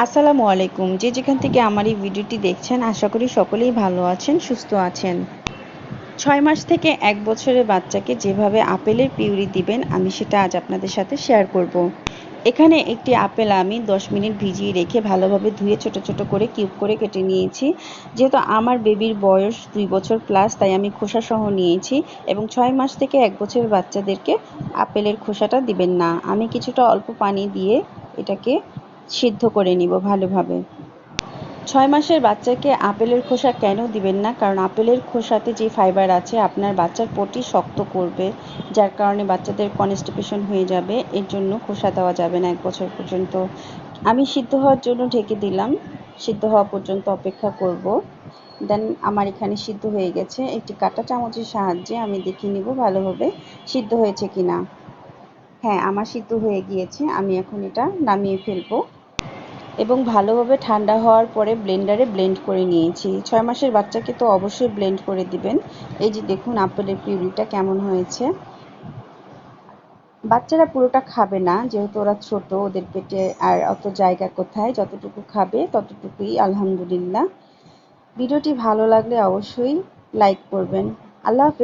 আসসালামু আলাইকুম। যে যেখান থেকে আমার এই ভিডিওটি দেখছেন আশা করি সকলেই ভালো আছেন, সুস্থ আছেন। ৬ মাস থেকে ১ বছরের বাচ্চাকে যেভাবে আপেলের পিউরি দিবেন আমি সেটা আজ আপনাদের সাথে শেয়ার করব। এখানে একটি আপেল আমি ১০ মিনিট ভিজিয়ে রেখে ভালোভাবে ধুয়ে ছোট ছোট করে কিউব করে কেটে নিয়েছি। যেহেতু আমার বেবির বয়স ২ বছর প্লাস তাই আমি খোসাসহ নিয়েছি এবং ৬ মাস থেকে ১ বছরের বাচ্চাদেরকে আপেলের খোসাটা দিবেন না। আমি কিছুটা অল্প পানি দিয়ে এটাকে সিদ্ধ করে নিব ভালোভাবে। ৬ মাসের বাচ্চাকে আপেলের খোসা কেন দিবেন না? কারণ আপেলের খোসাতে যে ফাইবার আছে আপনার বাচ্চার পটি শক্ত করবে, যার কারণে বাচ্চাদের কনস্টিপেশন হয়ে যাবে। এর জন্য খোসা দেওয়া যাবে না ১ বছর পর্যন্ত। আমি সিদ্ধ হওয়ার জন্য ঢেকে দিলাম। সিদ্ধ হওয়া পর্যন্ত অপেক্ষা করব। দেন আমার এখানে সিদ্ধ হয়ে গেছে। একটি কাঁটা চামচের সাহায্যে আমি দেখে নিব ভালোভাবে সিদ্ধ হয়েছে কিনা। হ্যাঁ, আমার সিদ্ধ হয়ে গিয়েছে। আমি এখন এটা নামিয়ে ফেলবো। এবং ভালোভাবে ঠান্ডা হওয়ার পরে ব্লেন্ডারে ব্লেন্ড করে নিয়েছি। ৬ মাসের বাচ্চাকে তো অবশ্যই ব্লেন্ড করে দিবেন। এই যে দেখুন আপেলের পিউরিটা কেমন হয়েছে। বাচ্চারা পুরোটা খাবে না, যেহেতু ওরা ছোট, ওদের পেটে আর অত জায়গা কোথায়, যতটুকু খাবে ততটুকুই আলহামদুলিল্লাহ। ভিডিওটি ভালো লাগলে অবশ্যই লাইক করবেন। আল্লাহ হাফেজ।